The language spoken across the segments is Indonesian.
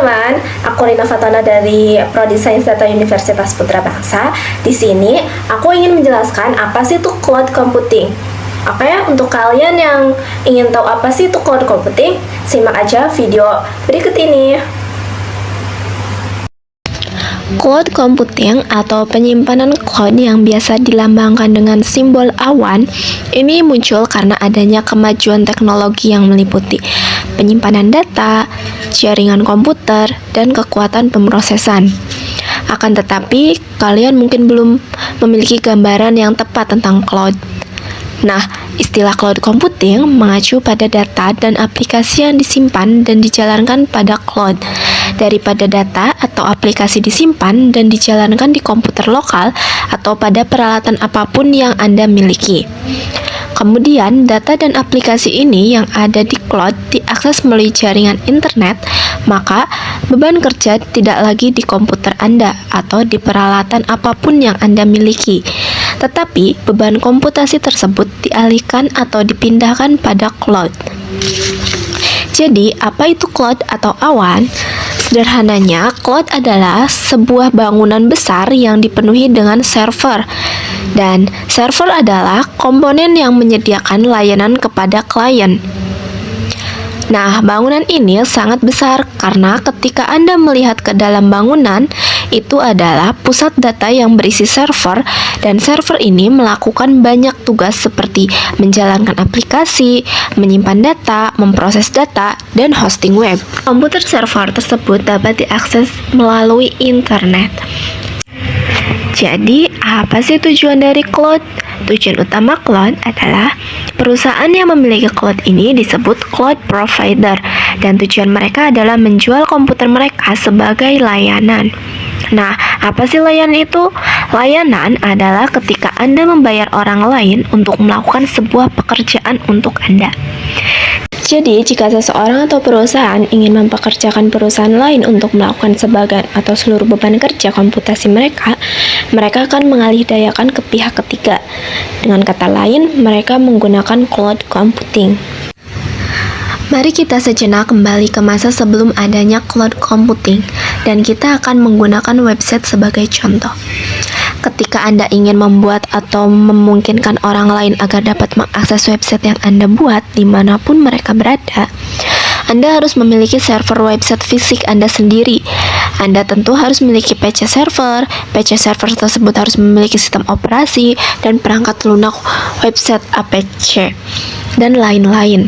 teman-teman, aku Rina Fatona dari Prodi Sains Data Universitas Putra Bangsa. Di sini aku ingin menjelaskan apa sih itu cloud computing. Oke, untuk kalian yang ingin tahu apa sih itu cloud computing, simak aja video berikut ini. Cloud computing atau penyimpanan cloud yang biasa dilambangkan dengan simbol awan ini muncul karena adanya kemajuan teknologi yang meliputi penyimpanan data, jaringan komputer, dan kekuatan pemrosesan. Akan tetapi, kalian mungkin belum memiliki gambaran yang tepat tentang cloud. Nah, istilah cloud computing mengacu pada data dan aplikasi yang disimpan dan dijalankan pada cloud, daripada data atau aplikasi disimpan dan dijalankan di komputer lokal atau pada peralatan apapun yang Anda miliki. Kemudian, data dan aplikasi ini yang ada di cloud diakses melalui jaringan internet, maka beban kerja tidak lagi di komputer Anda atau di peralatan apapun yang Anda miliki. Tetapi, beban komputasi tersebut dialihkan atau dipindahkan pada cloud. Jadi, apa itu cloud atau awan? Sederhananya, cloud adalah sebuah bangunan besar yang dipenuhi dengan server. Dan server adalah komponen yang menyediakan layanan kepada klien. Nah, bangunan ini sangat besar karena ketika Anda melihat ke dalam bangunan, itu adalah pusat data yang berisi server, dan server ini melakukan banyak tugas seperti menjalankan aplikasi, menyimpan data, memproses data, dan hosting web. Komputer server tersebut dapat diakses melalui internet. Jadi, apa sih tujuan dari cloud? Tujuan utama cloud adalah perusahaan yang memiliki cloud ini disebut cloud provider, dan tujuan mereka adalah menjual komputer mereka sebagai layanan. Nah, apa sih layanan itu? Layanan adalah ketika Anda membayar orang lain untuk melakukan sebuah pekerjaan untuk Anda. Jadi, jika seseorang atau perusahaan ingin mempekerjakan perusahaan lain untuk melakukan sebagian atau seluruh beban kerja komputasi mereka akan mengalihdayakan ke pihak ketiga. Dengan kata lain, mereka menggunakan cloud computing. Mari kita sejenak kembali ke masa sebelum adanya cloud computing, dan kita akan menggunakan website sebagai contoh. Ketika Anda ingin membuat atau memungkinkan orang lain agar dapat mengakses website yang Anda buat dimanapun mereka berada, Anda harus memiliki server website fisik Anda sendiri. Anda tentu harus memiliki PC server tersebut harus memiliki sistem operasi dan perangkat lunak website APC, dan lain-lain.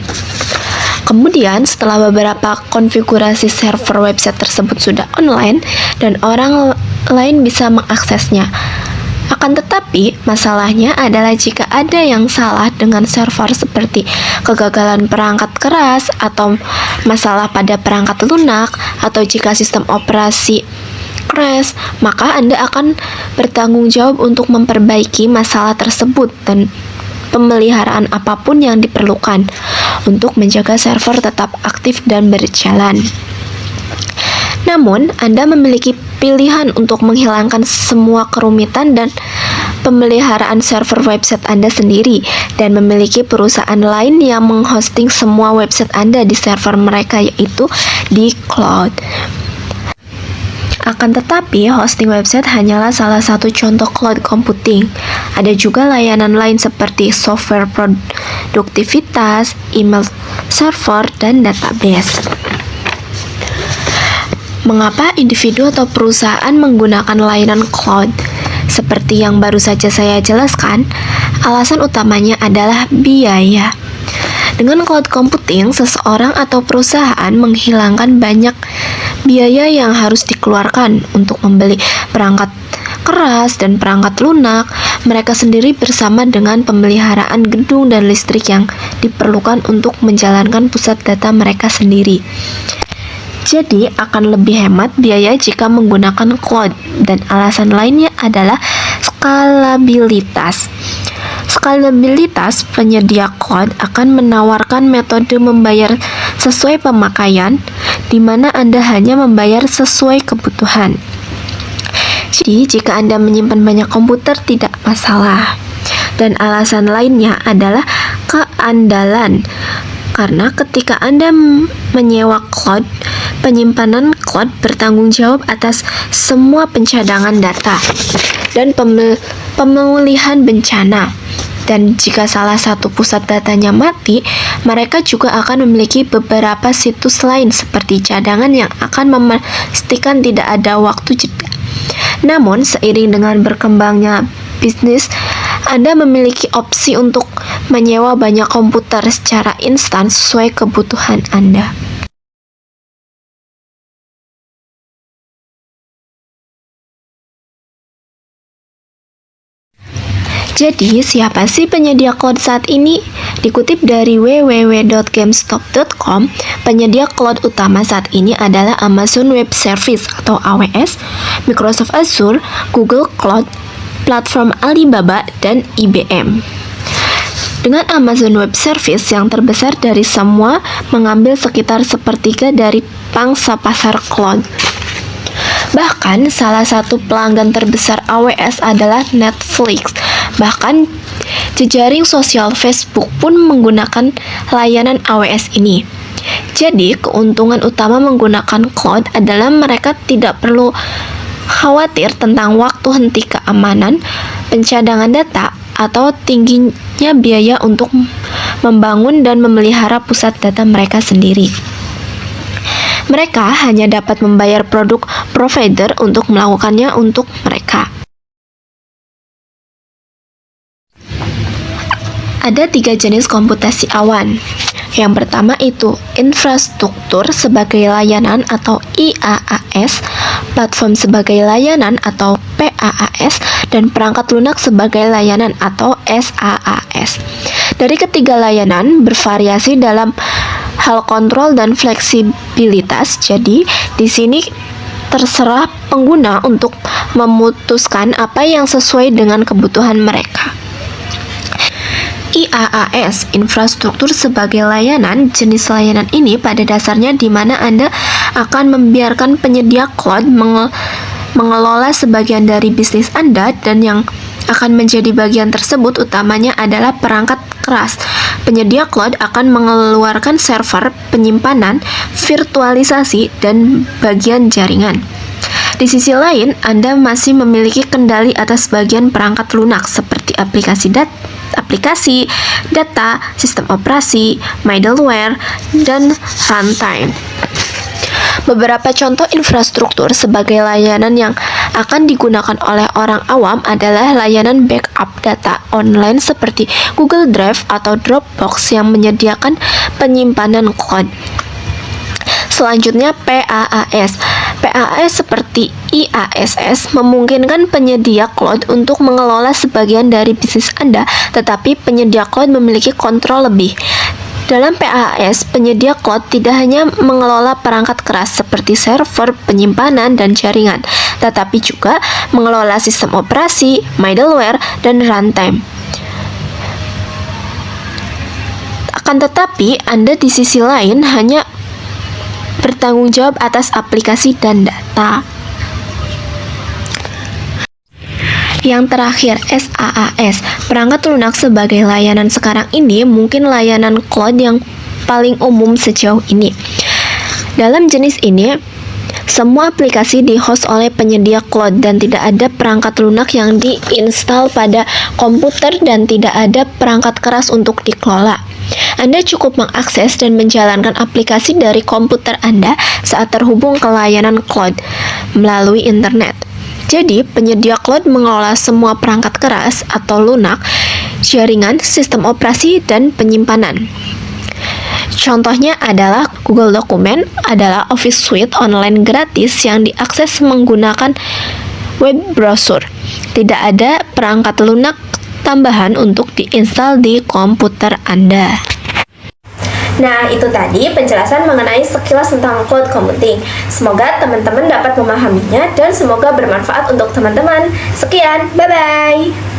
Kemudian, setelah beberapa konfigurasi server website tersebut sudah online dan orang lain bisa mengaksesnya. Akan tetapi, masalahnya adalah jika ada yang salah dengan server seperti kegagalan perangkat keras atau masalah pada perangkat lunak, atau jika sistem operasi crash, maka Anda akan bertanggung jawab untuk memperbaiki masalah tersebut dan pemeliharaan apapun yang diperlukan untuk menjaga server tetap aktif dan berjalan. Namun, Anda memiliki pilihan untuk menghilangkan semua kerumitan dan pemeliharaan server website Anda sendiri, dan memiliki perusahaan lain yang menghosting semua website Anda di server mereka, yaitu di cloud. Akan tetapi, hosting website hanyalah salah satu contoh cloud computing. Ada juga layanan lain seperti software produktivitas, email server, dan database. Mengapa individu atau perusahaan menggunakan layanan cloud? Seperti yang baru saja saya jelaskan, alasan utamanya adalah biaya. Dengan cloud computing, seseorang atau perusahaan menghilangkan banyak biaya yang harus dikeluarkan untuk membeli perangkat keras dan perangkat lunak mereka sendiri bersama dengan pemeliharaan gedung dan listrik yang diperlukan untuk menjalankan pusat data mereka sendiri. Jadi, akan lebih hemat biaya jika menggunakan cloud, dan alasan lainnya adalah skalabilitas. Skalabilitas penyedia cloud akan menawarkan metode membayar sesuai pemakaian, di mana Anda hanya membayar sesuai kebutuhan. Jadi, jika Anda menyimpan banyak komputer, tidak masalah. Dan alasan lainnya adalah keandalan. Karena ketika Anda menyewa cloud, penyimpanan cloud bertanggung jawab atas semua pencadangan data dan pemulihan bencana. Dan jika salah satu pusat datanya mati, mereka juga akan memiliki beberapa situs lain seperti cadangan yang akan memastikan tidak ada waktu jeda. Namun, seiring dengan berkembangnya bisnis, Anda memiliki opsi untuk menyewa banyak komputer secara instan sesuai kebutuhan Anda. Jadi, siapa sih penyedia cloud saat ini? Dikutip dari www.gamestop.com, penyedia cloud utama saat ini adalah Amazon Web Service atau AWS, Microsoft Azure, Google Cloud, platform Alibaba, dan IBM. Dengan Amazon Web Service yang terbesar dari semua, mengambil sekitar sepertiga dari pangsa pasar cloud. Bahkan, salah satu pelanggan terbesar AWS adalah Netflix. Bahkan, jejaring sosial Facebook pun menggunakan layanan AWS ini. Jadi, keuntungan utama menggunakan cloud adalah mereka tidak perlu khawatir tentang waktu henti keamanan, pencadangan data, atau tingginya biaya untuk membangun dan memelihara pusat data mereka sendiri. Mereka hanya dapat membayar produk provider untuk melakukannya untuk mereka. Ada 3 jenis komputasi awan. Yang pertama itu infrastruktur sebagai layanan atau IaaS, platform sebagai layanan atau PaaS, dan perangkat lunak sebagai layanan atau SaaS. Dari ketiga layanan bervariasi dalam hal kontrol dan fleksibilitas. Jadi, di sini terserah pengguna untuk memutuskan apa yang sesuai dengan kebutuhan mereka. IaaS, infrastruktur sebagai layanan, jenis layanan ini pada dasarnya di mana Anda akan membiarkan penyedia cloud mengelola sebagian dari bisnis Anda, dan yang akan menjadi bagian tersebut utamanya adalah perangkat keras. Penyedia cloud akan mengeluarkan server, penyimpanan, virtualisasi, dan bagian jaringan. Di sisi lain, Anda masih memiliki kendali atas bagian perangkat lunak seperti aplikasi data, sistem operasi, middleware, dan runtime. Beberapa contoh infrastruktur sebagai layanan yang akan digunakan oleh orang awam adalah layanan backup data online seperti Google Drive atau Dropbox yang menyediakan penyimpanan cloud. Selanjutnya PaaS. PaaS seperti IaaS memungkinkan penyedia cloud untuk mengelola sebagian dari bisnis Anda, tetapi penyedia cloud memiliki kontrol lebih. Dalam PaaS, penyedia cloud tidak hanya mengelola perangkat keras seperti server, penyimpanan, dan jaringan, tetapi juga mengelola sistem operasi, middleware, dan runtime. Akan tetapi, Anda di sisi lain hanya bertanggung jawab atas aplikasi dan data. Yang terakhir, SaaS. Perangkat lunak sebagai layanan sekarang ini mungkin layanan cloud yang paling umum sejauh ini. Dalam jenis ini, semua aplikasi di-host oleh penyedia cloud dan tidak ada perangkat lunak yang diinstal pada komputer dan tidak ada perangkat keras untuk dikelola. Anda cukup mengakses dan menjalankan aplikasi dari komputer Anda saat terhubung ke layanan cloud melalui internet. Jadi, penyedia cloud mengelola semua perangkat keras atau lunak, jaringan, sistem operasi, dan penyimpanan. Contohnya adalah Google Document adalah Office Suite online gratis yang diakses menggunakan web browser. Tidak ada perangkat lunak tambahan untuk diinstal di komputer Anda. Nah, itu tadi penjelasan mengenai sekilas tentang cloud computing. Semoga teman-teman dapat memahaminya dan semoga bermanfaat untuk teman-teman. Sekian, bye-bye!